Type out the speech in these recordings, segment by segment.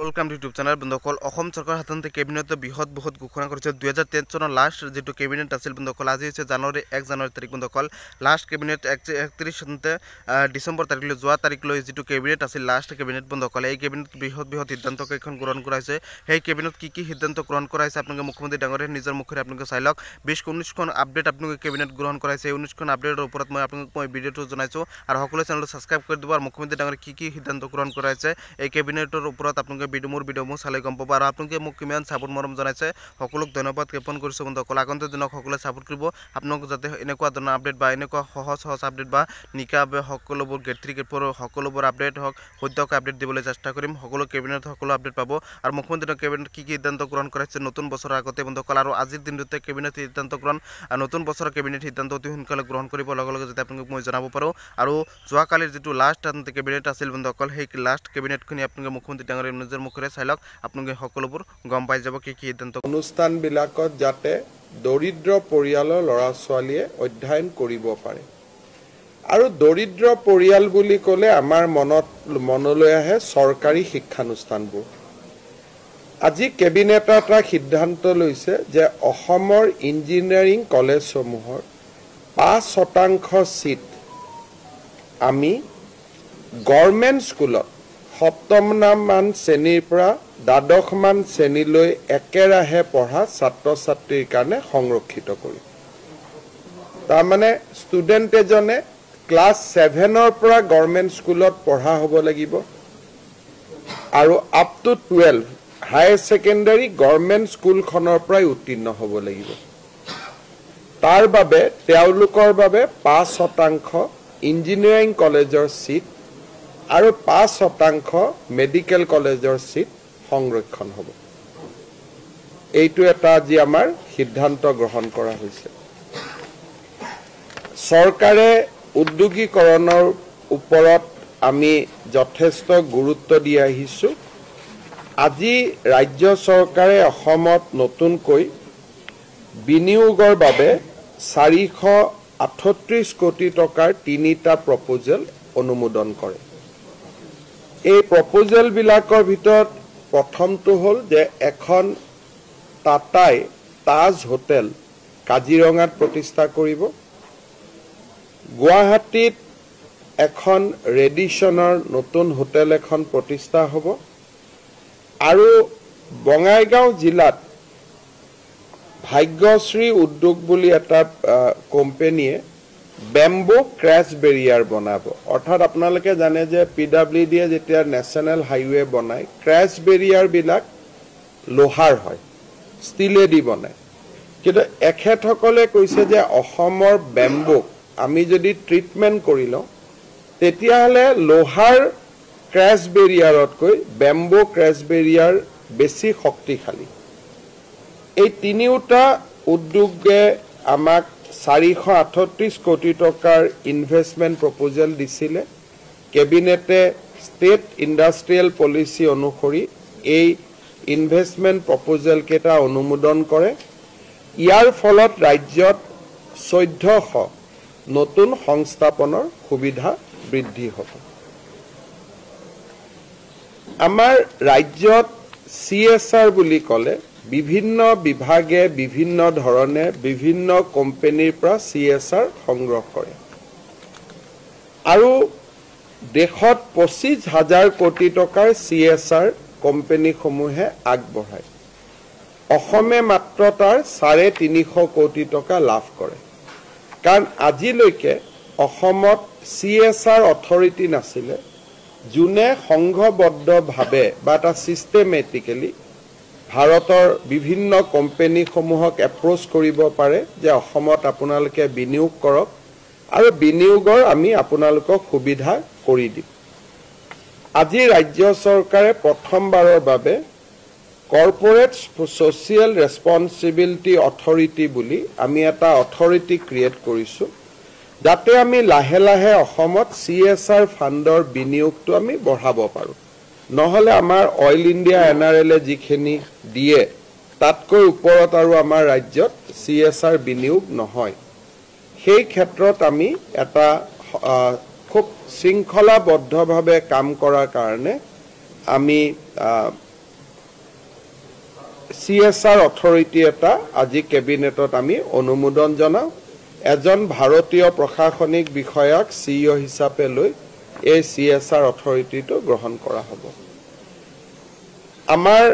welcome to YouTube channel বন্ধুসকল অসম চৰকাৰৰ হাততে কেবিনেটে বৃহৎ ঘোষণা কৰিছে 2013 চনৰ লাষ্ট যেটো কেবিনেট আছিল বন্ধুসকল আজি হৈছে জানুৱাৰী 1 জানুৱাৰী তাৰিখ বন্ধুসকল লাষ্ট কেবিনেট 31 ডিসেম্বৰ তাৰিখলৈ যোৱা তাৰিখলৈ যেটো কেবিনেট আছিল লাষ্ট কেবিনেট বন্ধুসকল এই কেবিনেট বৃহৎ সিদ্ধান্ত কেইখন গ্ৰহণ কৰা হৈছে সেই কেবিনেট কি সিদ্ধান্ত গ্ৰহণ কৰা হৈছে আপোনালোকে মুখ্যমন্ত্ৰী ডাঙৰীয়াৰ নিজৰ মুখৰে আপোনালোকে চাই লওক 20-19 খন আপডেট আপোনালোকে কেবিনেট গ্ৰহণ কৰা হৈছে 19 খন আপডেটৰ ওপৰত মই আপোনালোকক ভিডিওটো জনাইছো আৰু সকলো চেনেলটো সাবস্ক্ৰাইব কৰি দিব আৰু মুখ্যমন্ত্ৰী ডাঙৰীয়াৰ কি সিদ্ধান্ত গ্ৰহণ কৰা হৈছে এই কেবিনেটৰ ওপৰত আপোনালোকে ভিডিও চালে গম পাব আৰু আপোনালোকে মোক কিমান সাপোৰ্ট মৰম জনাইছে সকলোক ধন্যবাদ জ্ঞাপন কৰিছো বন্ধুসকল আগন্তে দিনক সকলোৱে সাপোৰ্ট কৰিব আপোনালোক যাতে এনেকুৱা ধৰণৰ আপডেট বা এনেকুৱা সহজ আপডেট বা নিকাবে সকলোবোৰ গেট 3 গেট 4 সকলোবোৰ আপডেট হক সত্যক আপডেট দিবলৈ চেষ্টা কৰিম সকলো কেবিনেট সকলো আপডেট পাব আৰু মুখ্যমন্ত্ৰী কেবিনেট কি সিদ্ধান্ত গ্ৰহণ কৰিছে নতুন বছৰৰ আগতে বন্ধুসকল আৰু আজিৰ দিনটোতে কেবিনেট সিদ্ধান্ত গ্ৰহণ নতুন বছৰৰ কেবিনেট সিদ্ধান্ত অতি সোনকালে গ্ৰহণ কৰিব লগে যাতে আপোনালোক মই জনাব পাৰো আৰু যোৱা কালিৰ যেটো লাষ্ট কেবিনেট আছিল বন্ধুসকল সেই লাষ্ট কেবিনেটখনি আপোনালোকে মুখ্যমন্ত্ৰী ডাঙৰীয়াৰ নিজৰ মুখৰে চাই লওক আপোনালোকে সকলোবোৰ গম পাই যাব কি সিদ্ধান্ত অনুষ্ঠান বিলাকত যাতে দৰিদ্ৰ পৰিয়ালৰ ল'ৰা ছোৱালীয়ে অধ্যয়ন কৰিব পাৰে আৰু দৰিদ্ৰ পৰিয়াল বুলি ক'লে আমাৰ মনলৈ আহে চৰকাৰী শিক্ষানুষ্ঠানবোৰ আজি কেবিনেটে এটা সিদ্ধান্ত লৈছে যে অসমৰ ইঞ্জিনিয়াৰিং কলেজসমূহৰ 5% সিট আমি গভৰ্ণমেণ্ট স্কুলত সপ্তমমান শ্ৰেণীৰ পৰা দ্বাদশমান শ্ৰেণীলৈ একেৰাহে পঢ়া ছাত্ৰ ছাত্ৰীৰ কাৰণে সংৰক্ষিত কৰি তাৰ মানে ষ্টুডেণ্ট এজনে ক্লাছ 7ৰ পৰা গভৰ্ণমেণ্ট স্কুলত পঢ়া হ'ব লাগিব আৰু up to 12 higher secondary government স্কুলখনৰ পৰা উত্তীৰ্ণ হ'ব লাগিব তাৰ বাবে তেওঁলোকৰ বাবে 5% ইঞ্জিনিয়াৰিং কলেজৰ সিট আৰু 5% মেডিকেল কলেজৰ সিট সংৰক্ষণ হ'ব এইটো এটা আজি আমাৰ সিদ্ধান্ত গ্ৰহণ কৰা হৈছে চৰকাৰে উদ্যোগীকৰণৰ ওপৰত আমি যথেষ্ট গুৰুত্ব দি আহিছো আজি ৰাজ্য চৰকাৰে অসমত নতুনকৈ বিনিয়োগৰ বাবে 438 কোটি টকাৰ 3টা প্ৰপ'জেল অনুমোদন কৰে এই প্ৰপ'জেল বিলাকৰ ভিতৰত প্ৰথমটো হ'ল যে এখন টাটাই তাজ হোটেল কাজিৰঙাত প্ৰতিষ্ঠা কৰিব গুৱাহাটীত এখন ৰেডিশ্যনৰ নতুন হোটেল এখন প্ৰতিষ্ঠা হ'ব আৰু বঙাইগাঁও জিলাত ভাগ্যশ্ৰী উদ্যোগ বুলি এটা কোম্পানীয়ে বেম্বো ক্ৰেছ বেৰিয়াৰ বনাব অৰ্থাৎ আপোনালোকে জানে যে পিডব্লিউডিয়ে যেতিয়া নেশনাল হাইৱে বনায় ক্ৰেছ বেৰিয়াৰ বিলাক লোহাৰ হয় ষ্টিলেদি বনায় কিন্তু এখেতসকলে কৈছে যে অসমৰ বেম্বো আমি যদি ট্ৰিটমেন্ট কৰি লওঁ তেতিয়াহলে লোহাৰ ক্ৰেছ বেৰিয়াৰতকৈ বেম্বো ক্ৰেছ বেৰিয়াৰ বেছি শক্তিশালী এই তিনিওটা উদ্যোগে আমাক 438 কোটি টকাৰ ইনভেষ্টমেন্ট প্ৰপ'জেল দিছিলে কেবিনেটে ষ্টেট ইণ্ডাষ্ট্ৰিয়েল পলিচি অনুসৰি এই ইনভেষ্টমেন্ট প্ৰপ'জেল কেটা অনুমোদন কৰে ইয়াৰ ফলত ৰাজ্যত 1400 নতুন সংস্থাপনৰ সুবিধা বৃদ্ধি হ'ব আমাৰ ৰাজ্যত CSR বুলি ক'লে বিভিন্ন বিভাগে বিভিন্ন ধৰণে বিভিন্ন কোম্পানীৰ পৰা CSR সংগ্ৰহ কৰে আৰু দেশত 25,000 কোটি টকাৰ CSR কোম্পানী সমূহে আগবঢ়ায় অসমে মাত্ৰ তাৰ 350 কোটি টকা লাভ কৰে কাৰণ আজিলৈকে অসমত CSR অথৰিটি নাছিলে যোনে সংঘবদ্ধভাৱে বা এটা সিস্টেমেটিক্যালি ভাৰতৰ বিভিন্ন কোম্পানী সমূহক এপ্ৰোচ কৰিব পাৰে যে অসমত আপোনালোকে বিনিয়োগ কৰক আৰু বিনিয়োগৰ আমি আপোনালোকক সুবিধা কৰি দিম আজি ৰাজ্য চৰকাৰে প্ৰথমবাৰৰ বাবে কৰ্পোৰেট সোশিয়েল ৰেসপন্সিবিলিটি অথৰিটি বুলি আমি এটা অথৰিটি ক্ৰিয়েট কৰিছো যাতে আমি লাহে লাহে অসমত CSR ফাণ্ডৰ বিনিয়োগটো আমি বঢ়াব পাৰো নহলে আমাৰ অইল ইণ্ডিয়া NRL যিখিনি দিয়ে তাতকৈ ওপৰত আৰু আমাৰ ৰাজ্যত CSR বিনিয়োগ নহয় সেই ক্ষেত্ৰত আমি এটা খুব শৃংখলাবদ্ধভাৱে কাম কৰাৰ কাৰণে আমি CSR অথৰিটি এটা আজি কেবিনেটত আমি অনুমোদন জনাওঁ এজন ভাৰতীয় প্ৰশাসনিক বিষয়াক CEO হিচাপে লৈ এই CSR অথৰিটিটো গ্ৰহণ কৰা হ'ব আমাৰ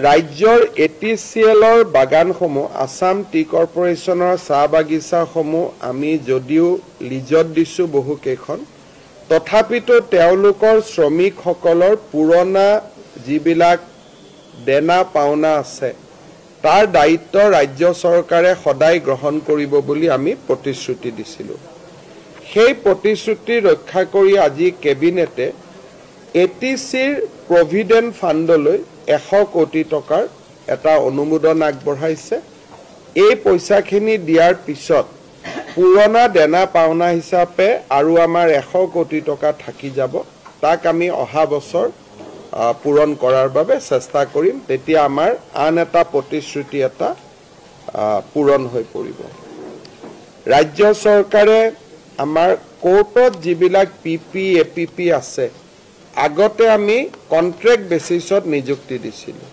ৰাজ্যৰ ATCLৰ বাগানসমূহ আসাম টি কৰ্পোৰেচনৰ চাহ বাগিচাসমূহ আমি যদিও লিজত দিছো বহু কেইখন তথাপিতো তেওঁলোকৰ শ্ৰমিকসকলৰ পুৰণা যিবিলাক দেনা পাওনা আছে তাৰ দায়িত্ব ৰাজ্য চৰকাৰে সদায় গ্ৰহণ কৰিব বুলি আমি প্ৰতিশ্ৰুতি দিছিলো সেই প্ৰতিশ্ৰুতি ৰক্ষা কৰি আজি কেবিনেটে ATCৰ প্ৰভিডেন্ট ফাণ্ডলৈ 100 কোটি টকাৰ এটা অনুমোদন আগবঢ়াইছে এই পইচাখিনি দিয়াৰ পিছত পুৰণা দেনা পাওনা হিচাপে আৰু আমাৰ 100 কোটি টকা থাকি যাব তাক আমি অহা বছৰ পূৰণ কৰাৰ বাবে চেষ্টা কৰিম তেতিয়া আমাৰ আন এটা প্ৰতিশ্ৰুতি এটা পূৰণ হৈ পৰিব ৰাজ্য চৰকাৰে আমাৰ কোৰ্টত যিবিলাক PP APP আছে আগতে আমি কন্ট্ৰাক্ট বেসিছত নিযুক্তি দিছিলো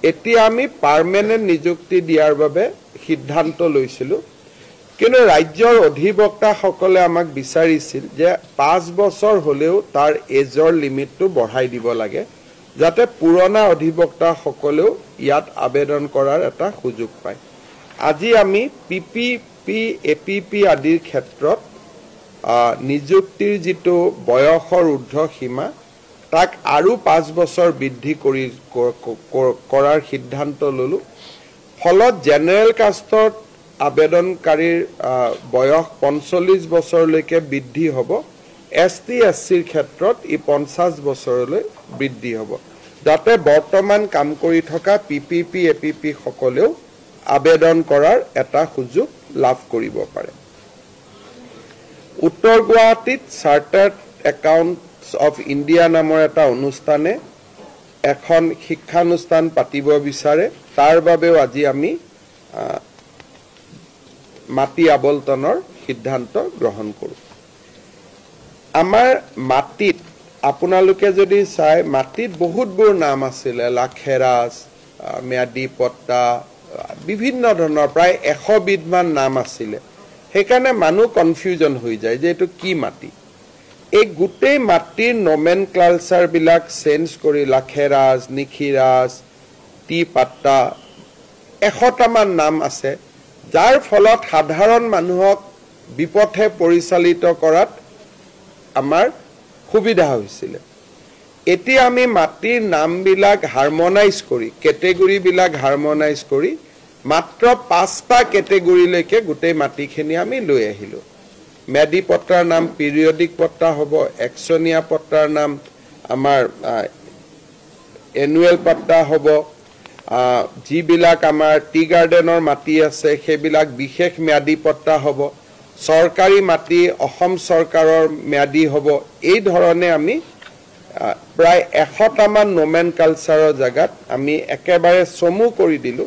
এতিয়া আমি পাৰ্মানেন্ট নিযুক্তি দিয়াৰ বাবে সিদ্ধান্ত লৈছিলো কিন্তু ৰাজ্যৰ অধিবক্তা সকলে আমাক বিচাৰিছিল যে 5 বছৰ হলেও তাৰ এজৰ লিমিটটো বঢ়াই দিব লাগে যাতে পুৰণা অধিবক্তা সকলেও ইয়াত আবেদন কৰাৰ এটা সুযোগ পায় আজি আমি PPP APP আদিৰ ক্ষেত্ৰত নিযুক্তিৰ যিটো বয়সৰ ঊৰ্ধ্ব সীমা তাক আৰু 5 বছৰ বৃদ্ধি কৰাৰ সিদ্ধান্ত ললো ফলত জেনাৰেল কাষ্টত আবেদনকাৰীৰ বয়স 45 বছৰলৈকে বৃদ্ধি হ'ব ST SCৰ ক্ষেত্ৰত ই 50 বছৰলৈ বৃদ্ধি হ'ব যাতে বৰ্তমান কাম কৰি থকা PPP APP সকলেও আবেদন কৰাৰ এটা সুযোগ লাভ কৰিব পাৰে উত্তৰ গুৱাহাটীত চাৰ্টাৰ্ড একাউণ্টছ অফ ইণ্ডিয়া নামৰ এটা অনুষ্ঠানে এখন শিক্ষানুষ্ঠান পাতিব বিচাৰে তাৰ বাবেও আজি আমি মাটি আবলটনৰ সিদ্ধান্ত গ্ৰহণ কৰো আমাৰ মাটিত আপোনালোকে যদি চাই মাটিত বহুতবোৰ নাম আছিল লাখেৰাজ ম্যাদী পট্টা বিভিন্ন ধৰণৰ প্ৰায় 100 বিধমান নাম আছিল সেইকাৰণে মানুহ কনফিউজন হৈ যায় যে এটো কি মাটি এই গুটেই মাটিৰ নমেনক্লাচাৰ বিলাক চেঞ্জ কৰি লাখেৰাজ নিখিৰাজ টি পাট্টা 100টা মান নাম আছে যাৰ ফলত সাধাৰণ মানুহক বিপথে পৰিচালিত কৰাত আমাৰ সুবিধা হৈছিল এতিয়া আমি মাটিৰ নামবিলাক হাৰমনাইজ কৰি কেটেগৰী বিলাক হাৰমনাইজ কৰি মাত্ৰ 5টা কেটেগৰীলৈকে গুটেই মাটিখিনি আমি লৈ আহিলো ম্যাদী পট্টাৰ নাম পিৰিয়ডিক পট্টা হ'ব একচনীয়া পট্টাৰ নাম আমাৰ এনুৱেল পট্টা হ'ব যিবিলাক আমাৰ টি গাৰ্ডেনৰ মাটি আছে সেইবিলাক বিশেষ ম্যাদী পট্টা হ'ব সৰকাৰি মাটি অসম চৰকাৰৰ ম্যাদী হ'ব এই ধৰণে আমি প্ৰায় 100টা মান নমেনকালচাৰৰ জাগাত আমি একেবাৰে সমু কৰি দিলো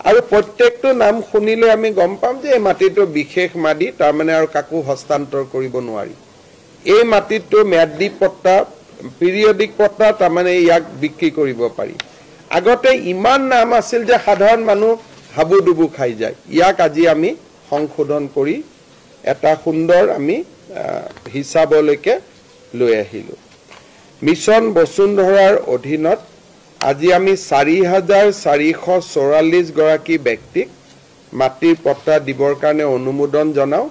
আৰু প্ৰত্যেকটো নাম শুনিলে আমি গম পাম যে এই মাটিটো বিশেষ মাটি তাৰ মানে আৰু কাকো হস্তান্তৰ কৰিব নোৱাৰি এই মাটিটো ম্যাদী পট্টা পিৰিয়ডিক পট্টা তাৰ মানে ইয়াক বিক্ৰী কৰিব পাৰি আগতে ইমান নাম আছিল যে সাধাৰণ মানুহ হাবুডুবু খাই যায় ইয়াক আজি আমি সংশোধন কৰি এটা সুন্দৰ আমি হিচাপলৈকে লৈ আহিলো মিছন বসুন্ধৰাৰ অধীনত আজি আমি 4444 গৰাকী ব্যক্তিক মাটিৰ পট্টা দিবৰ কাৰণে অনুমোদন জনাও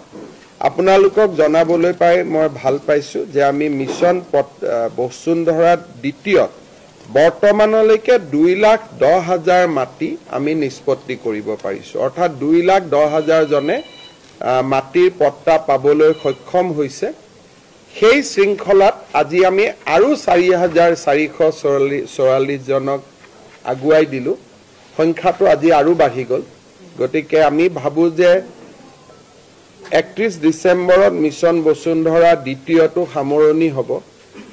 আপোনালোকক জনাবলৈ পাই মই ভাল পাইছো যে আমি মিছন বসুন্ধৰাত দ্বিতীয় বৰ্তমানলৈকে 2,10,000 মাটি আমি নিষ্পত্তি কৰিব পাৰিছো অৰ্থাৎ 2,10,000 জনে মাটিৰ পট্টা পাবলৈ সক্ষম হৈছে সেই শৃংখলাত আজি আমি আৰু 4,444 জনক আগুৱাই দিলো সংখ্যাটো আজি আৰু বাঢ়ি গল গতিকে আমি ভাবো যে 31 ডিসেম্বৰত মিছন বসুন্ধৰা দ্বিতীয়টো সামৰণি হ'ব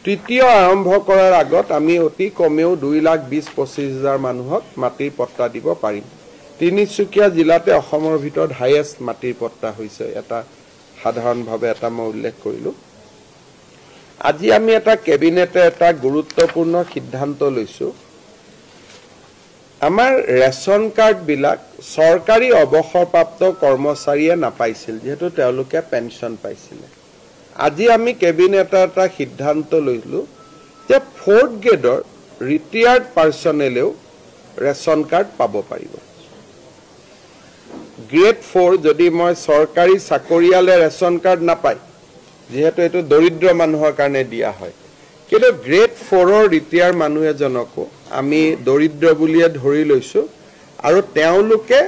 তৃতীয় আৰম্ভ কৰাৰ আগত আমি অতি কমেও 2,20,25,000 মানুহক মাটিৰ পট্টা দিব পাৰিম তিনিচুকীয়া জিলাতে অসমৰ ভিতৰত হাইয়েষ্ট মাটিৰ পট্টা হৈছে এটা সাধাৰণভাৱে এটা মই উল্লেখ কৰিলো আজি আমি এটা কেবিনেটে এটা গুৰুত্বপূৰ্ণ সিদ্ধান্ত লৈছো আমাৰ ৰেচন কাৰ্ডবিলাক চৰকাৰী অৱসৰপ্ৰাপ্ত কৰ্মচাৰীয়ে নাপাইছিল যেহেতু তেওঁলোকে পেঞ্চন পাইছিলে আজি আমি কেবিনেটত এটা সিদ্ধান্ত লৈলো যে 4th গ্ৰেডৰ ৰিটায়াৰ্ড পাৰ্চনেলেও ৰেচন কাৰ্ড পাব পাৰিব গ্ৰেড 4 যদি মই চৰকাৰী চাকৰিয়ালে ৰেচন কাৰ্ড নাপায় যেহেতু এটো দৰিদ্ৰ মানুহৰ কাৰণে দিয়া হয় কিন্তু গ্ৰেড 4ৰ ৰিটায়াৰ মানুহ এজনকো আমি দৰিদ্ৰ বুলিয়ে ধৰি লৈছো আৰু তেওঁলোকে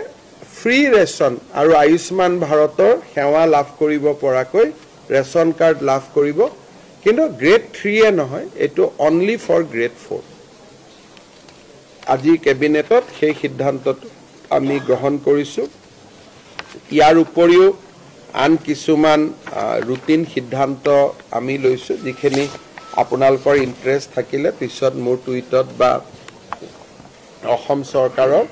ফ্ৰী ৰেচন আৰু আয়ুষ্মান ভাৰতৰ সেৱা লাভ কৰিব পৰাকৈ ৰেচন কাৰ্ড লাভ কৰিব কিন্তু গ্ৰেড 3 এ নহয় এটো অনলি ফৰ গ্ৰেড 4 আজি কেবিনেটত সেই সিদ্ধান্তটো আমি গ্ৰহণ কৰিছো ইয়াৰ উপৰিও আন কিছুমান ৰুটিন সিদ্ধান্ত আমি লৈছো যিখিনি আপোনালোকৰ ইন্টাৰেষ্ট থাকিলে পিছত মোৰ টুইটত বা অসম চৰকাৰৰ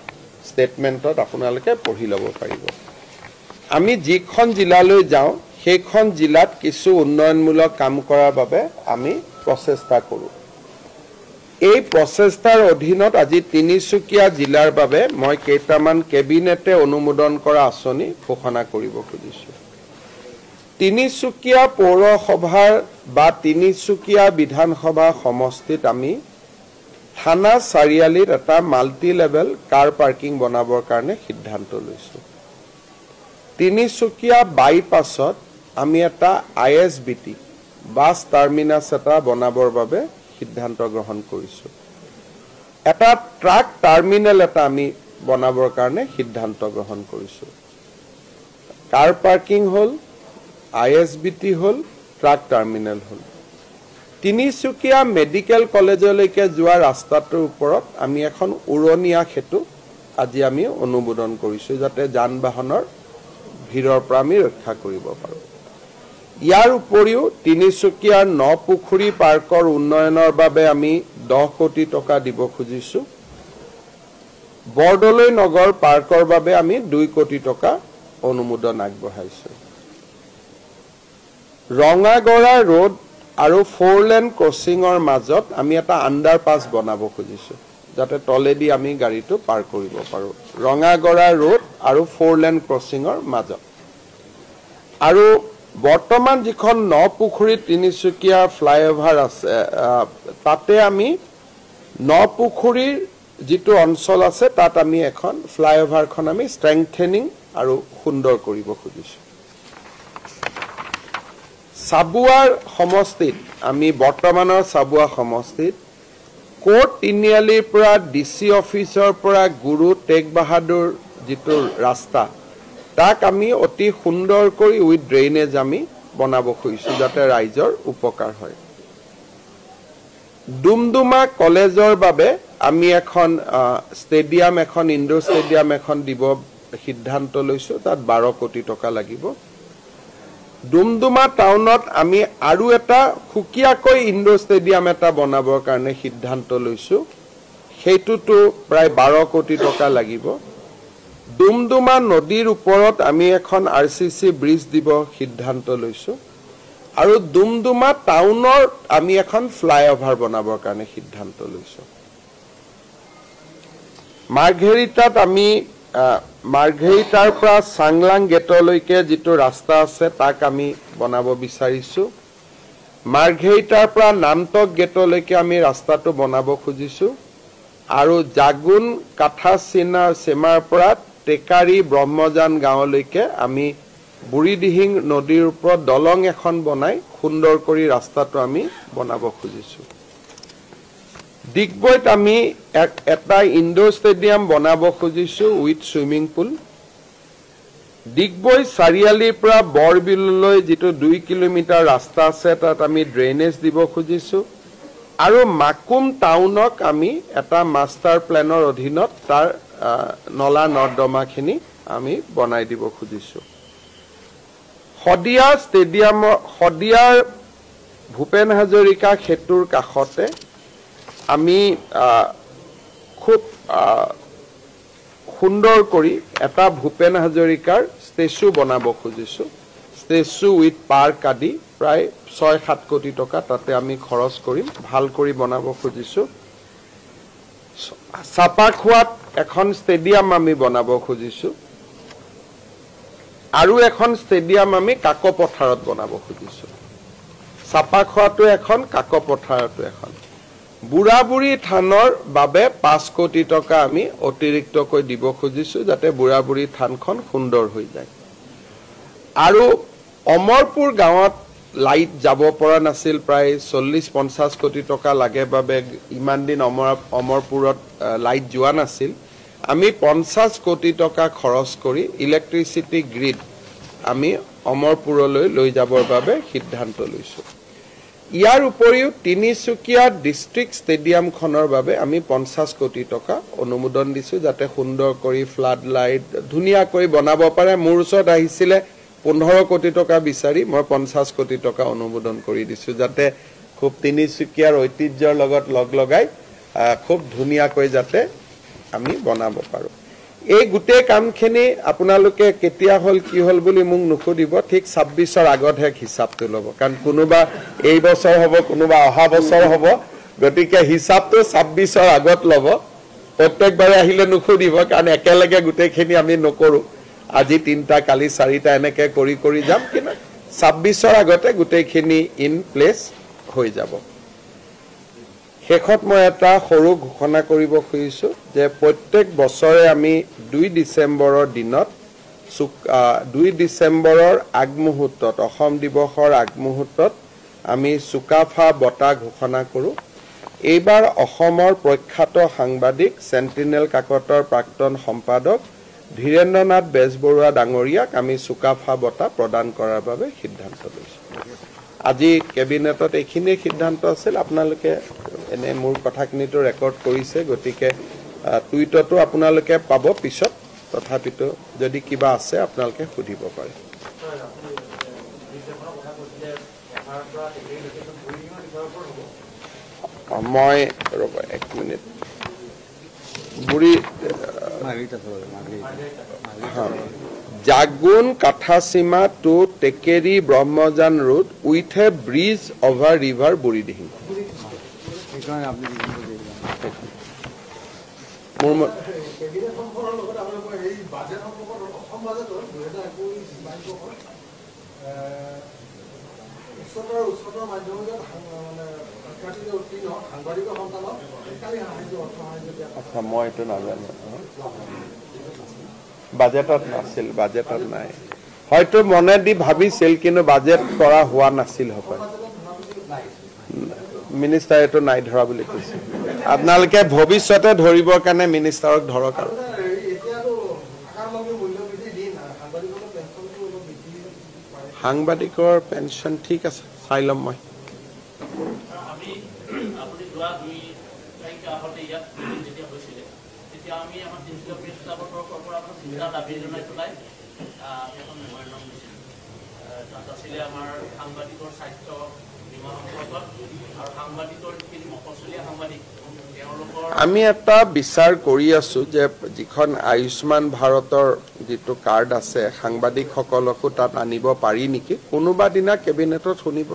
ষ্টেটমেন্টত আপোনালোকে পঢ়ি ল'ব পাৰিব আমি যিখন জিলালৈ যাওঁ সেইখন জিলাত কিছু উন্নয়নমূলক কাম কৰাৰ বাবে আমি প্ৰচেষ্টা কৰো এই প্ৰচেষ্টাৰ অধীনত আজি তিনিচুকীয়া জিলাৰ বাবে মই কেইটামান কেবিনেটে অনুমোদন কৰা আঁচনি ঘোষণা কৰিব খুজিছো তিনিচুকীয়া পৌৰসভাৰ বা তিনিচুকীয়া বিধানসভা সমষ্টিত আমি থানা চাৰিআলিত এটা মাল্টি লেভেল কাৰ পাৰ্কিং বনাবৰ কাৰণে সিদ্ধান্ত লৈছো তিনিচুকীয়া বাইপাছত আমি এটা আইএসবিটি বাছ টাৰ্মিনাস এটা বনাবৰ বাবে সিদ্ধান্ত গ্ৰহণ কৰিছো এটা ট্ৰাক টাৰ্মিনেল এটা আমি বনাবৰ কাৰণে সিদ্ধান্ত গ্ৰহণ কৰিছো কাৰ পাৰ্কিং হল আইএসবিটি হল ট্ৰাক টাৰ্মিনেল হল তিনিচুকীয়া মেডিকেল কলেজলৈকে যোৱা ৰাস্তাটোৰ ওপৰত আমি এখন উৰণীয়া সেতু আজি আমি অনুমোদন কৰিছো যাতে যান বাহনৰ ভিৰৰ পৰা আমি ৰক্ষা কৰিব পাৰো ইয়াৰ উপৰিও তিনিচুকীয়াৰ নপুখুৰী পাৰ্কৰ উন্নয়নৰ বাবে আমি 10 কোটি টকা দিব খুজিছো বৰদলৈ নগৰ পাৰ্কৰ বাবে আমি 2 কোটি টকা অনুমোদন আগবঢ়াইছো ৰঙাগড়া ৰোড আৰু 4 লেন ক্ৰছিংৰ মাজত আমি এটা আন্ডাৰপাস বনাব খুজিছো যাতে তলেদি আমি গাড়ীটো পাৰ কৰিব পাৰো ৰঙাগড়া ৰোড আৰু 4 লেন ক্ৰছিংৰ মাজত আৰু বৰ্তমান যিখন নপুখুৰী তিনিচুকীয়া ফ্লাইওভাৰ আছে তাতে আমি নপুখুৰীৰ যিটো অঞ্চল আছে তাত আমি এখন ফ্লাইওভাৰখন আমি ষ্ট্ৰেংথেনিং আৰু সুন্দৰ কৰিব খুজিছো সাবুৱাৰ সমষ্টিত আমি বৰ্তমানৰ সাবুৱা সমষ্টিত কোৰ্ট তিনিআলিৰ পৰা ডিসি অফিচৰ পৰা গুৰু টেগ বাহাদুৰ যিটো ৰাস্তা তাক আমি অতি সুন্দৰ কৰি উইথ ড্ৰেইনেজ আমি বনাব খুজিছো যাতে ৰাইজৰ উপকাৰ হয় ডুমডুমা কলেজৰ বাবে আমি এখন ষ্টেডিয়াম এখন ইনডোৰ ষ্টেডিয়াম এখন দিব সিদ্ধান্ত লৈছো তাত 12 কোটি টকা লাগিব ডুমডুমা টাউনত আমি আৰু এটা খুকিয়াকৈ ইনডোৰ ষ্টেডিয়াম এটা বনাবৰ কাৰণে সিদ্ধান্ত লৈছো হেতুটো প্ৰায় 12 কোটি টকা লাগিব ডুমডুমা নদীৰ ওপৰত আমি এখন আৰসিসি ব্ৰিজ দিব সিদ্ধান্ত লৈছো আৰু ডুমডুমা টাউনৰ আমি এখন ফ্লাইওভাৰ বনাবৰ কাৰণে সিদ্ধান্ত লৈছো মাৰ্ঘেৰিটাত আমি মাৰ্ঘেৰিটাৰ পৰা চাংলাং গেটলৈকে যিটো ৰাস্তা আছে তাক আমি বনাব বিচাৰিছো মাৰ্ঘেৰিটাৰ পৰা নামটক গেটলৈকে আমি ৰাস্তাটো বনাব খুজিছো আৰু জাগুন কাঠাচিনা সীমাৰ পৰা টেকাৰী ব্ৰহ্মজান গাঁৱলৈকে আমি বুঢ়ীদিহিং নদীৰ ওপৰত দলং এখন বনাই সুন্দৰ কৰি ৰাস্তাটো আমি বনাব খুজিছো ডিগবৈত আমি এটা ইনডোৰ ষ্টেডিয়াম বনাব খুজিছো উইথ সুইমিং পুল ডিগবৈ চাৰিআলিৰ পৰা বৰবিললৈ যিটো 2 কিলোমিটাৰ ৰাস্তা আছে তাত আমি ড্ৰেইনেজ দিব খুজিছো আৰু মাকুম টাউনক আমি এটা মাষ্টাৰ প্লেনৰ অধীনত তাৰ নলা নৰ্দমাখিনি আমি বনাই দিব খুজিছো হদিয়া ষ্টেডিয়াম হদিয়াৰ ভূপেন হাজৰিকা সেতুৰ কাষতে আমি খুব সুন্দৰ কৰি এটা ভূপেন হাজৰিকাৰ ষ্টেচু বনাব খুজিছো ষ্টেচু উইথ পাৰ্ক আদি প্ৰায় 6-7 কোটি টকা তাতে আমি খৰচ কৰিম ভাল কৰি বনাব খুজিছো চাপাখোৱাত এখন ষ্টেডিয়াম আমি বনাব খুজিছো আৰু এখন ষ্টেডিয়াম আমি কাকপথাৰত বনাব খুজিছো চাপাখোৱাটো এখন কাকপথাৰটো এখন বুঢ়াবুঢ়ী থানৰ বাবে 5 কোটি টকা আমি অতিৰিক্তকৈ দিব খুজিছো যাতে বুঢ়াবুঢ়ী থানখন সুন্দৰ হৈ যায় আৰু অমৰপুৰ গাঁৱত লাইট যাব পৰা নাছিল প্ৰায় 40-50 কোটি টকা লাগে বাবে ইমান দিন অমৰপুৰত লাইট যোৱা নাছিল আমি 50 কোটি টকা খৰচ কৰি ইলেক্ট্ৰিচিটি গ্ৰিড আমি অমৰপুৰলৈ লৈ যাবৰ বাবে সিদ্ধান্ত লৈছো ইয়াৰ উপৰিও তিনিচুকীয়া ডিস্ট্ৰিক্ট ষ্টেডিয়ামখনৰ বাবে আমি 50 কোটি টকা অনুমোদন দিছো যাতে সুন্দৰ কৰি ফ্লাড লাইট ধুনীয়া কৰি বনাব পাৰে মোৰ ওচৰত আহিছিলে 15 কোটি টকা বিচাৰি মই 50 কোটি টকা অনুমোদন কৰি দিছো যাতে খুব তিনিচুকীয়াৰ ঐতিহ্যৰ লগত লগ লগাই খুব ধুনীয়াকৈ যাতে আমি বনাব পাৰো এই গোটেই কামখিনি আপোনালোকে কেতিয়া হল কি হল বুলি মোক নুখুদিব ঠিক 26ৰ আগতহে হিচাপটো ল'ব কাৰণ কোনোবা এই বছৰ হ'ব কোনোবা অহা বছৰ হ'ব গতিকে হিচাপটো 26ৰ আগত ল'ব প্ৰত্যেকবাৰে আহিলে নুখুদিব কাৰণ একেলগে গোটেইখিনি আমি নকৰো আজি 3টা কালি 4টা এনেকে কৰি কৰি যাম কিন্তু 26ৰ আগতে গোটেইখিনি ইন প্লেস হৈ যাব শেষত মই এটা সৰু ঘোষণা কৰিব খুজিছো যে প্ৰত্যেক বছৰে আমি 2 ডিসেম্বৰৰ দিনত 2 ডিসেম্বৰৰ আগমুহূৰ্তত অসম দিৱসৰ আগমুহূৰ্তত আমি চুকাফা বঁটা ঘোষণা কৰো এইবাৰ অসমৰ প্ৰখ্যাত সাংবাদিক সেন্টিনেল কাকতৰ প্ৰাক্তন সম্পাদক ধীৰেন্দ্ৰনাথ বেজবৰুৱা ডাঙৰীয়াক আমি চুকাফা বঁটা প্ৰদান কৰাৰ বাবে সিদ্ধান্ত লৈছো আজি কেবিনেটত এইখিনি সিদ্ধান্ত আছিল আপোনালোকে এনে মোৰ কথাখিনিটো ৰেকৰ্ড কৰিছে গতিকে টুইটতো আপোনালোকে পাব পিছত তথাপিতো যদি কিবা আছে আপোনালোকে সুধিব পাৰে মই ৰব 1 মিনিট বুঢ়ী জাগুন কাঠাসীমা to Tekeri Brahmajan road with a bridge over river Burhidihing মই এইটো নাজানো বাজেটত নাছিল বাজেটত নাই হয়তো মনে দি ভাবিছিল কিন্তু বাজেট কৰা হোৱা নাছিল হ'ব মিনিষ্টাৰ এটো নাই ধৰা বুলি কৈছে আপোনালোকে ভৱিষ্যতে ধৰিবৰ কাৰণে মিনিষ্টাৰক ধৰক আৰু সাংবাদিকৰ পেনশন ঠিক আছে চাই লম মই আমি এটা বিচাৰ কৰি আছো যে যিখন আয়ুষ্মান ভাৰতৰ যেটো কাৰ্ড আছে সাংবাদিকসকলকো তাত আনিব পাৰি নেকি কোনোবা দিনা কেবিনেটত শুনিব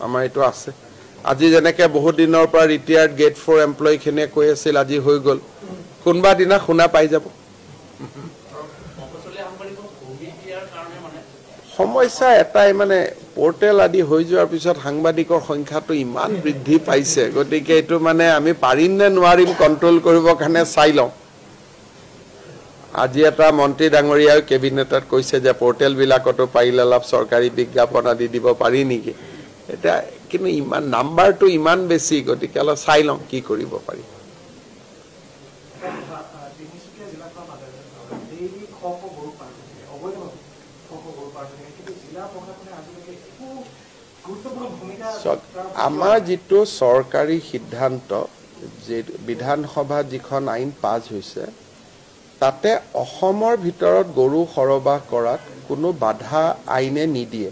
আমাৰ এটো আছে আজি যেনেকে বহুত দিনৰ পৰা ৰিটায়াৰ্ড গেট 4 এমপ্লয়ী খিনে কৈ আছিল আজি হৈ গল কোনোবা দিনা শুনা পাই যাব সমস্যা এটাই মানে পোৰ্টেল আদি হৈ যোৱাৰ পিছত সাংবাদিকৰ সংখ্যাটো ইমান বৃদ্ধি পাইছে গতিকে এটো মানে আমি পাৰিম নে নোৱাৰিম কন্ট্ৰোল কৰিবৰ কাৰণে চাই লওঁ আজি এটা মন্ত্ৰী ডাঙৰীয়াৰ কেবিনেটত কৈছে যে পোৰ্টেল বিলাকটো পাইলে লাভ চৰকাৰী বিজ্ঞাপন আদি দিব পাৰি নেকি এটা কিন্তু ইমান নাম্বাৰটো ইমান বেছি গতিকে অলপ চাই লওঁ কি কৰিব পাৰি আমাৰ যেটো সৰকাৰী সিদ্ধান্ত যে বিধানসভা যিখন আইন পাছ হৈছে তাতে অসমৰ ভিতৰত গৰু সৰবাহ কৰাত কোনো বাধা আইনে নিদিয়ে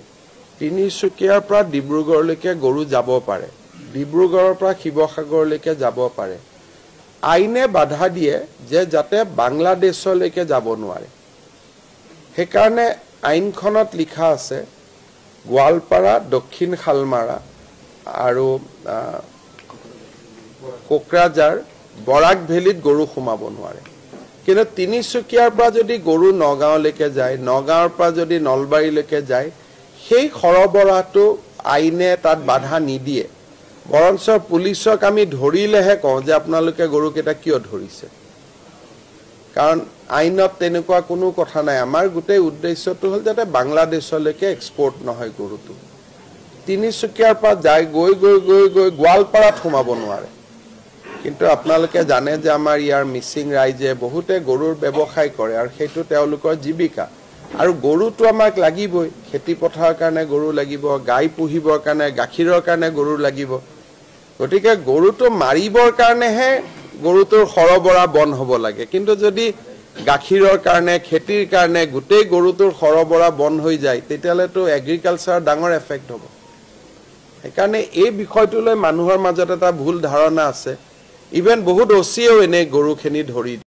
তিনিচুকীয়াৰ পৰা ডিব্ৰুগড়লৈকে গৰু যাব পাৰে ডিব্ৰুগড়ৰ পৰা শিৱসাগৰলৈকে যাব পাৰে আইনে বাধা দিয়ে যে যাতে বাংলাদেশলৈকে যাব নোৱাৰে হেকাৰণে আইনখনত লিখা আছে গোৱালপাৰা দক্ষিণ খালমাৰা আৰু কোকৰাঝাৰ বৰাক ভেলীত গৰু সোমাব নোৱাৰে কিন্তু তিনিচুকীয়াৰ পৰা যদি গৰু নগাঁৱলৈকে যায় নগাঁৱৰ পৰা যদি নলবাৰীলৈকে যায় সেই সৰবৰাহটো আইনে তাত বাধা নিদিয়ে বৰঞ্চ পুলিচক আমি ধৰিলেহে কওঁ যে আপোনালোকে গৰুকেইটা কিয় ধৰিছে কাৰণ আইনত তেনেকুৱা কোনো কথা নাই আমাৰ গোটেই উদ্দেশ্যটো হ'ল যাতে বাংলাদেশলৈকে এক্সপোৰ্ট নহয় গৰুটো তিনিচুকীয়াৰ পৰা যায় গৈ গৈ গৈ গৈ গোৱালপাৰাত সোমাব নোৱাৰে কিন্তু আপোনালোকে জানে যে আমাৰ ইয়াৰ মিচিং ৰাইজে বহুতে গৰুৰ ব্যৱসায় কৰে আৰু সেইটো তেওঁলোকৰ জীৱিকা আৰু গৰুটো আমাক লাগিবই খেতি পথাৰৰ কাৰণে গৰু লাগিব গাই পুহিবৰ কাৰণে গাখীৰৰ কাৰণে গৰু লাগিব গতিকে গৰুটো মাৰিবৰ কাৰণেহে গৰুটোৰ সৰবৰাহ বন্ধ হ'ব লাগে কিন্তু যদি গাখীৰৰ কাৰণে খেতিৰ কাৰণে গোটেই গৰুটোৰ সৰবৰাহ বন্ধ হৈ যায় তেতিয়াহ'লেতো এগ্ৰিকালচাৰ ডাঙৰ এফেক্ট হ'ব সেইকাৰণে এই বিষয়টোলৈ মানুহৰ মাজত এটা ভুল ধাৰণা আছে ইভেন বহুত অচিয়েও এনে গৰুখিনি ধৰি